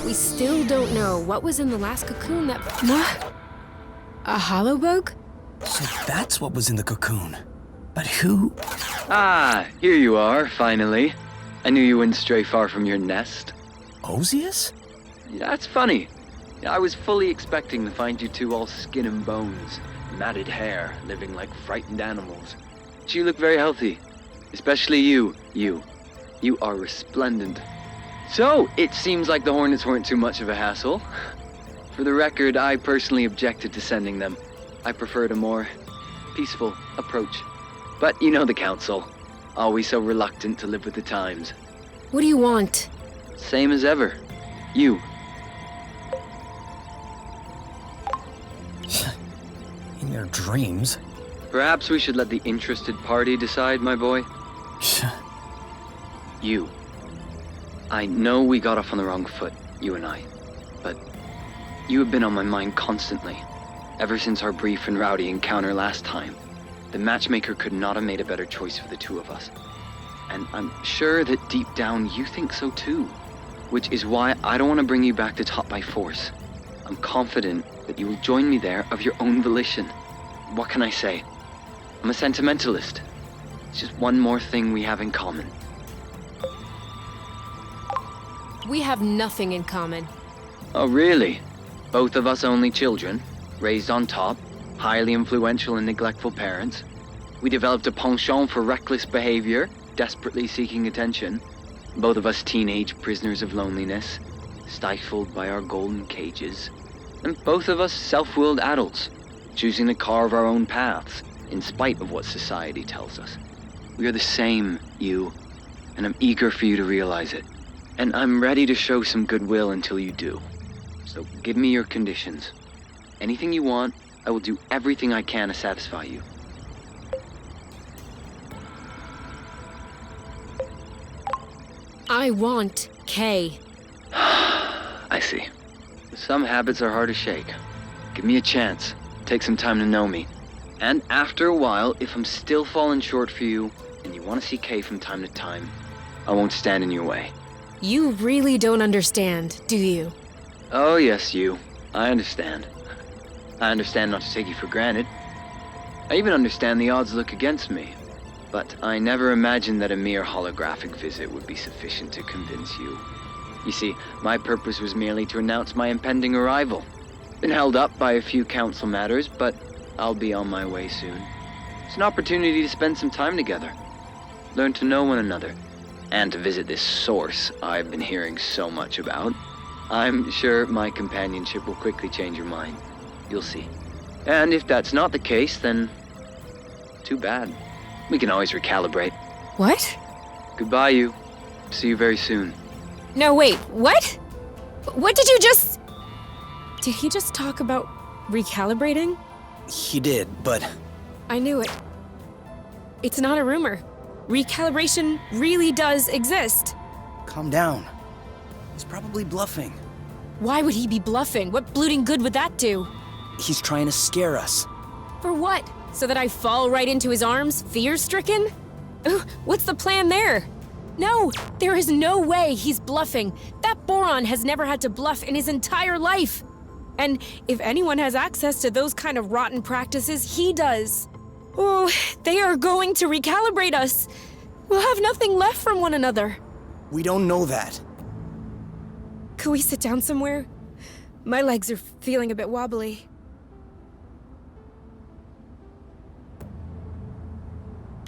we still don't know what was in the last cocoon that... What? A hollow bug? So that's what was in the cocoon. But who? Ah, here you are, finally. I knew you wouldn't stray far from your nest. Ozias? That's funny. I was fully expecting to find you two all skin and bones, matted hair, living like frightened animals. But you look very healthy. Especially you. You are resplendent. So, it seems like the Hornets weren't too much of a hassle. For the record, I personally objected to sending them. I preferred a more peaceful approach. But you know the Council. Always so reluctant to live with the times. What do you want? Same as ever. You. In your dreams? Perhaps we should let the interested party decide, my boy. You. I know we got off on the wrong foot, you and I. But you have been on my mind constantly. Ever since our brief and rowdy encounter last time. The matchmaker could not have made a better choice for the two of us. And I'm sure that deep down you think so too. Which is why I don't want to bring you back to top by force. I'm confident that you will join me there of your own volition. What can I say? I'm a sentimentalist. It's just one more thing we have in common. We have nothing in common. Oh, really? Both of us only children, raised on top, highly influential and neglectful parents. We developed a penchant for reckless behavior, desperately seeking attention. Both of us teenage prisoners of loneliness, stifled by our golden cages. And both of us self-willed adults, choosing to carve our own paths, in spite of what society tells us. We are the same, you, and I'm eager for you to realize it. And I'm ready to show some goodwill until you do. So give me your conditions. Anything you want, I will do everything I can to satisfy you. I want Kay. I see. Some habits are hard to shake. Give me a chance. Take some time to know me. And after a while, if I'm still falling short for you, and you want to see Kay from time to time, I won't stand in your way. You really don't understand, do you? Oh yes, you. I understand. I understand not to take you for granted. I even understand the odds look against me. But I never imagined that a mere holographic visit would be sufficient to convince you. You see, my purpose was merely to announce my impending arrival. Been held up by a few council matters, but I'll be on my way soon. It's an opportunity to spend some time together. Learn to know one another. And to visit this source I've been hearing so much about. I'm sure my companionship will quickly change your mind. You'll see. And if that's not the case, then too bad. We can always recalibrate. What? Goodbye, you. See you very soon. No, wait, what? What did you just... Did he just talk about recalibrating? He did, but... I knew it. It's not a rumor. Recalibration really does exist. Calm down. He's probably bluffing. Why would he be bluffing? What blooting good would that do? He's trying to scare us. For what? So that I fall right into his arms, fear-stricken? What's the plan there? No, there is no way he's bluffing. That boron has never had to bluff in his entire life. And if anyone has access to those kind of rotten practices, he does. Oh, they are going to recalibrate us. We'll have nothing left from one another. We don't know that. Could we sit down somewhere? My legs are feeling a bit wobbly.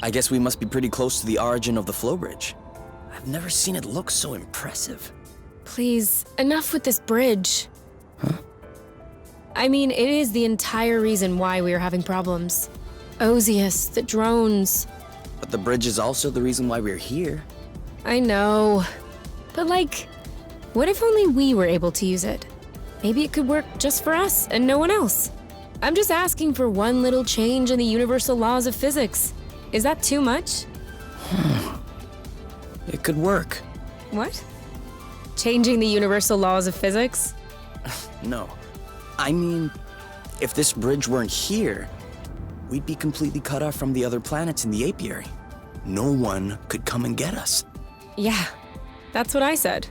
I guess we must be pretty close to the origin of the flow bridge. I've never seen it look so impressive. Please, enough with this bridge. Huh? I mean, it is the entire reason why we are having problems. Ozias, the drones. But the bridge is also the reason why we're here. I know. But like, what if only we were able to use it? Maybe it could work just for us and no one else. I'm just asking for one little change in the universal laws of physics. Is that too much? It could work. What? Changing the universal laws of physics? No. I mean, if this bridge weren't here, we'd be completely cut off from the other planets in the Apiary. No one could come and get us. Yeah, that's what I said.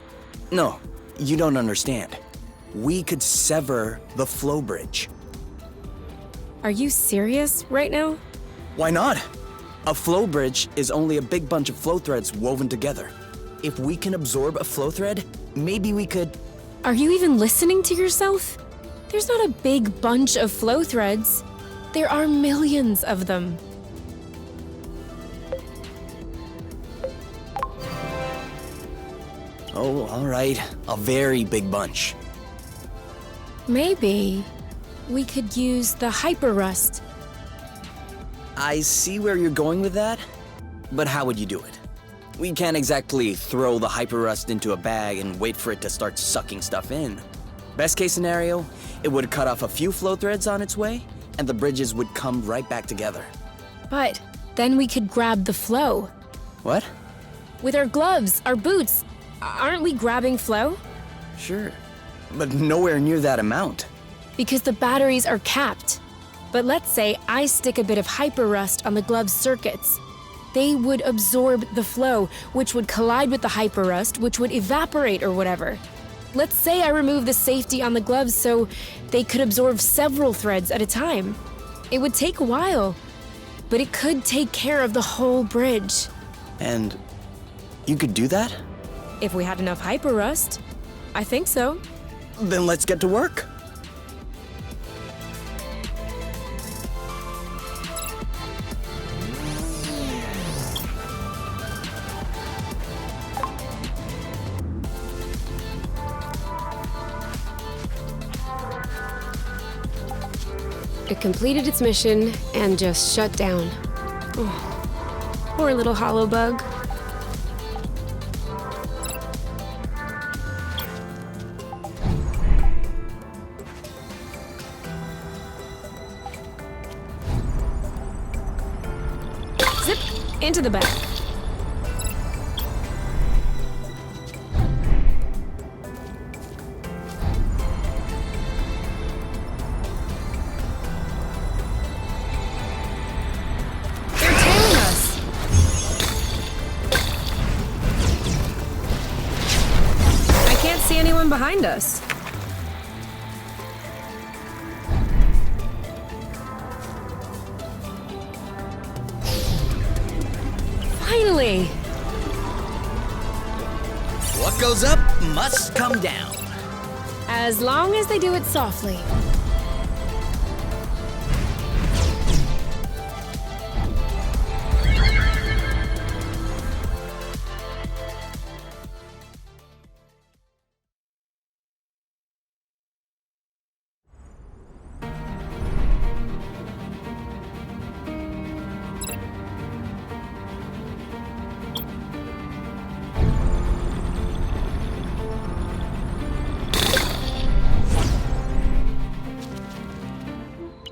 No, You don't understand. We could sever the flow bridge. Are you serious right now? Why not? A flow bridge is only a big bunch of flow threads woven together. If we can absorb a flow thread, maybe we could... Are you even listening to yourself? There's not a big bunch of flow threads. There are millions of them. Oh, all right. A very big bunch. Maybe we could use the hyperrust. I see where you're going with that, but how would you do it? We can't exactly throw the hyperrust into a bag and wait for it to start sucking stuff in. Best case scenario, it would cut off a few flow threads on its way, and the bridges would come right back together. But then we could grab the flow. What? With our gloves, our boots, aren't we grabbing flow? Sure, but nowhere near that amount. Because the batteries are capped. But let's say I stick a bit of hyperrust on the glove's circuits. They would absorb the flow, which would collide with the hyperrust, which would evaporate or whatever. Let's say I remove the safety on the gloves so they could absorb several threads at a time. It would take a while, but it could take care of the whole bridge. And you could do that? If we had enough hyperrust. I think so. Then let's get to work. It completed its mission and just shut down. Oh, poor little holo bug. Zip into the bag. See anyone behind us? Finally! What goes up must come down. As long as they do it softly.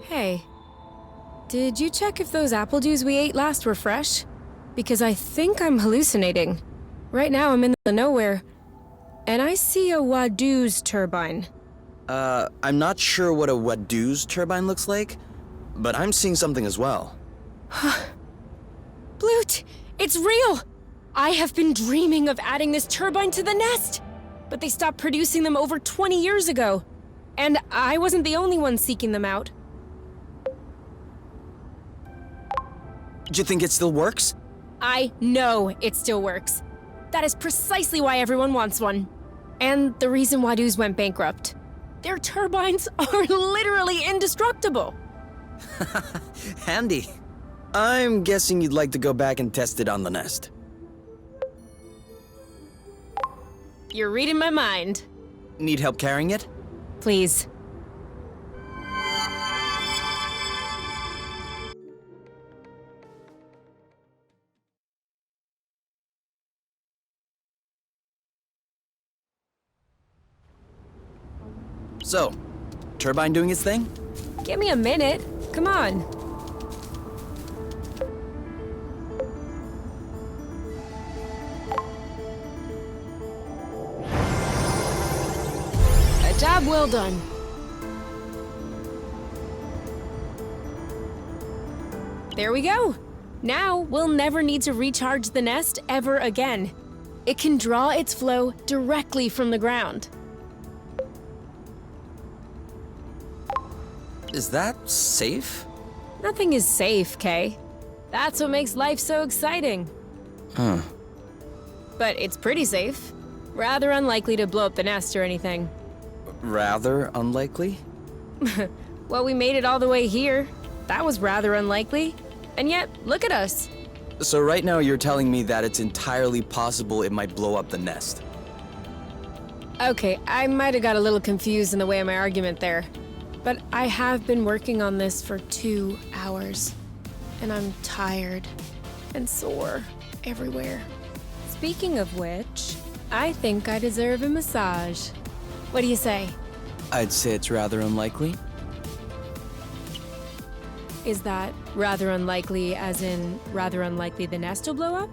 Hey, did you check if those apple dews we ate last were fresh? Because I think I'm hallucinating. Right now I'm in the nowhere, and I see a Wadoo's turbine. I'm not sure what a Wadoo's turbine looks like, but I'm seeing something as well. Blute, it's real! I have been dreaming of adding this turbine to the nest, but they stopped producing them over 20 years ago, and I wasn't the only one seeking them out. Do you think it still works? I know it still works. That is precisely why everyone wants one. And the reason Wadoo's went bankrupt. Their turbines are literally indestructible. Handy. I'm guessing you'd like to go back and test it on the nest. You're reading my mind. Need help carrying it? Please. So, turbine doing its thing? Give me a minute. Come on. A job well done. There we go. Now we'll never need to recharge the nest ever again. It can draw its flow directly from the ground. Is that safe? Nothing is safe, Kay. That's what makes life so exciting. Huh. But it's pretty safe. Rather unlikely to blow up the nest or anything. Rather unlikely? Well, we made it all the way here. That was rather unlikely. And yet, look at us. So right now you're telling me that it's entirely possible it might blow up the nest. Okay, I might have got a little confused in the way of my argument there. But I have been working on this for 2 hours. And I'm tired and sore everywhere. Speaking of which, I think I deserve a massage. What do you say? I'd say it's rather unlikely. Is that rather unlikely as in rather unlikely the nest will blow up?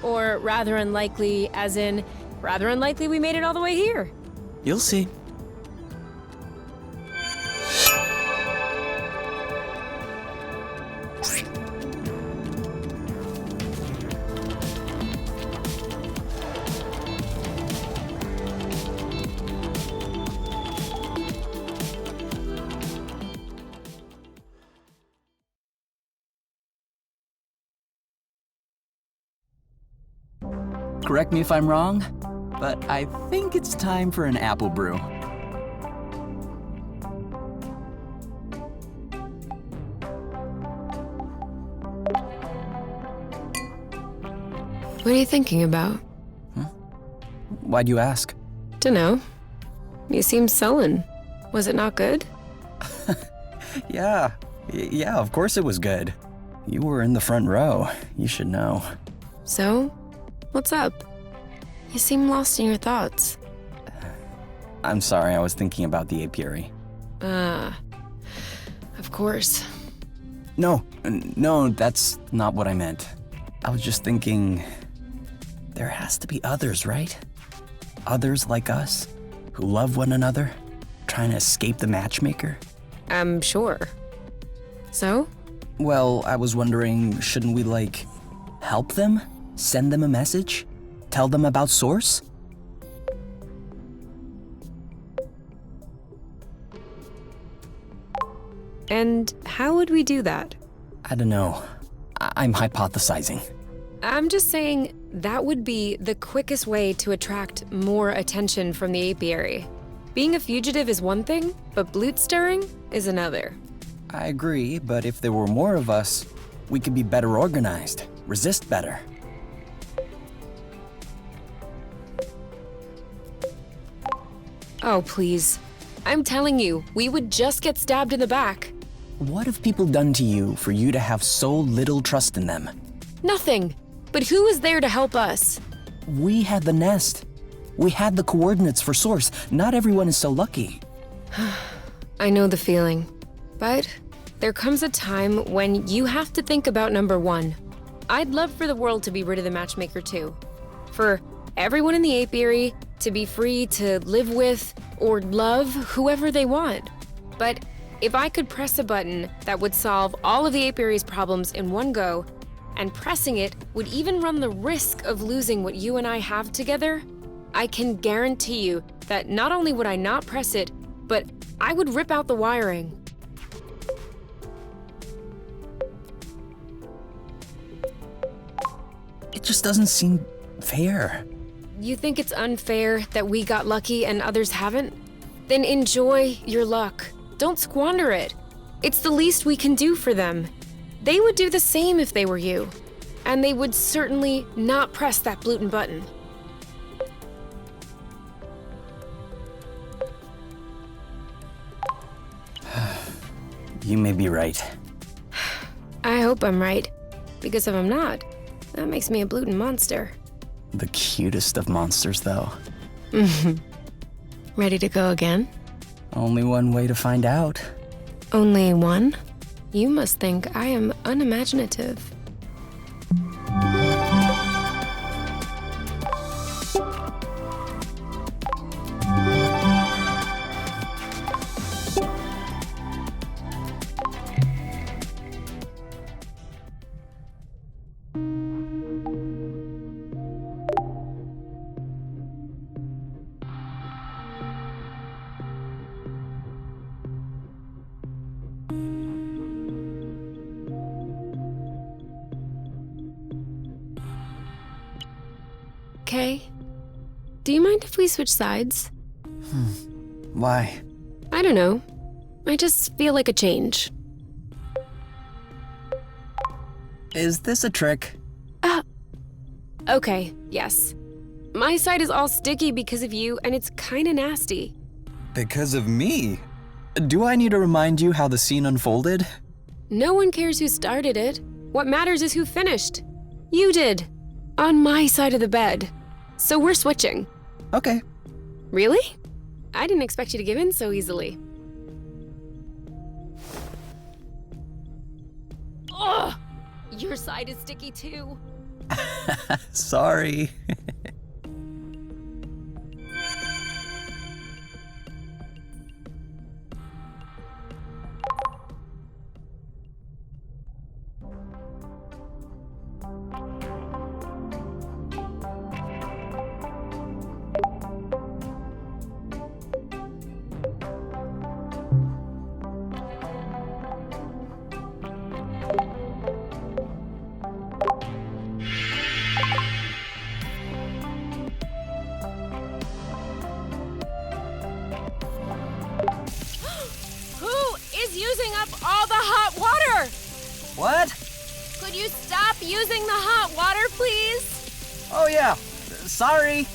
Or rather unlikely as in rather unlikely we made it all the way here? You'll see. Correct me if I'm wrong, but I think it's time for an apple brew. What are you thinking about? Why'd you ask? Dunno. You seem sullen. Was it not good? Yeah, of course it was good. You were in the front row. You should know. So? What's up? You seem lost in your thoughts. I'm sorry, I was thinking about the apiary. Of course. No, that's not what I meant. I was just thinking, there has to be others, right? Others like us, who love one another, trying to escape the matchmaker. I'm sure. So? Well, I was wondering, shouldn't we, help them? Send them a message? Tell them about Source? And how would we do that? I don't know. I'm hypothesizing. I'm just saying that would be the quickest way to attract more attention from the apiary. Being a fugitive is one thing, but bloot stirring is another. I agree, but if there were more of us, we could be better organized, resist better. Oh, please. I'm telling you, we would just get stabbed in the back. What have people done to you for you to have so little trust in them? Nothing. But who was there to help us? We had the nest. We had the coordinates for Source. Not everyone is so lucky. I know the feeling. But there comes a time when you have to think about number one. I'd love for the world to be rid of the matchmaker too. For everyone in the apiary to be free to live with or love whoever they want. But if I could press a button that would solve all of the apiary's problems in one go, and pressing it would even run the risk of losing what you and I have together, I can guarantee you that not only would I not press it, but I would rip out the wiring. It just doesn't seem fair. You think it's unfair that we got lucky and others haven't? Then enjoy your luck. Don't squander it. It's the least we can do for them. They would do the same if they were you. And they would certainly not press that gluten button. You may be right. I hope I'm right. Because if I'm not, that makes me a gluten monster. The cutest of monsters, though. Ready to go again? Only one way to find out. Only one? You must think I am unimaginative. okay? Do you mind if we switch sides? Why? I don't know. I just feel like a change. Is this a trick? Okay, yes. My side is all sticky because of you, and it's kinda nasty. Because of me? Do I need to remind you how the scene unfolded? No one cares who started it. What matters is who finished. You did. On my side of the bed. So we're switching. Okay. Really? I didn't expect you to give in so easily. Ugh! Your side is sticky too. Sorry. Using up all the hot water! What? Could you stop using the hot water, please? Oh yeah. Sorry.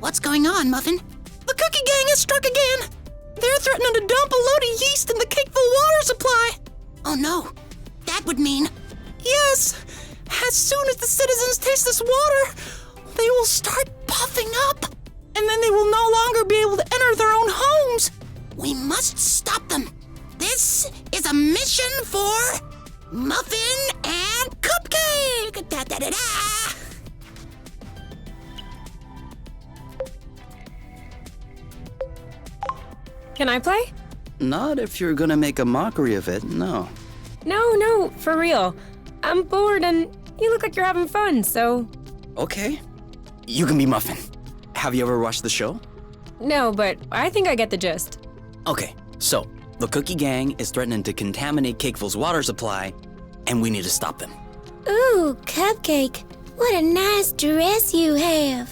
What's going on, Muffin? The cookie gang has struck again. They're threatening to dump a load of yeast in the cakeful water supply. Oh no, that would mean... Yes, as soon as the citizens taste this water, they will start puffing up. And then they will no longer be able to enter their own homes. We must stop them. This is a mission for Muffin and Cupcake! Da-da-da-da! Can I play? Not if you're gonna make a mockery of it, no. No, for real. I'm bored and you look like you're having fun, so... Okay. You can be Muffin. Have you ever watched the show? No, but I think I get the gist. Okay, so the cookie gang is threatening to contaminate Cakeful's water supply, and we need to stop them. Ooh, Cupcake, what a nice dress you have.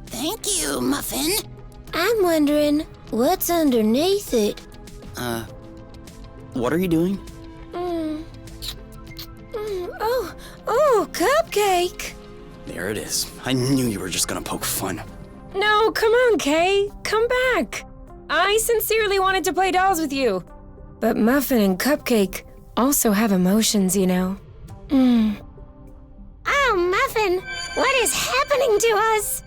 Thank you, Muffin. I'm wondering what's underneath it. What are you doing? Oh, Cupcake. There it is. I knew you were just gonna poke fun. No, come on, Kay. Come back. I sincerely wanted to play dolls with you. But Muffin and Cupcake also have emotions, you know. Oh, Muffin, what is happening to us?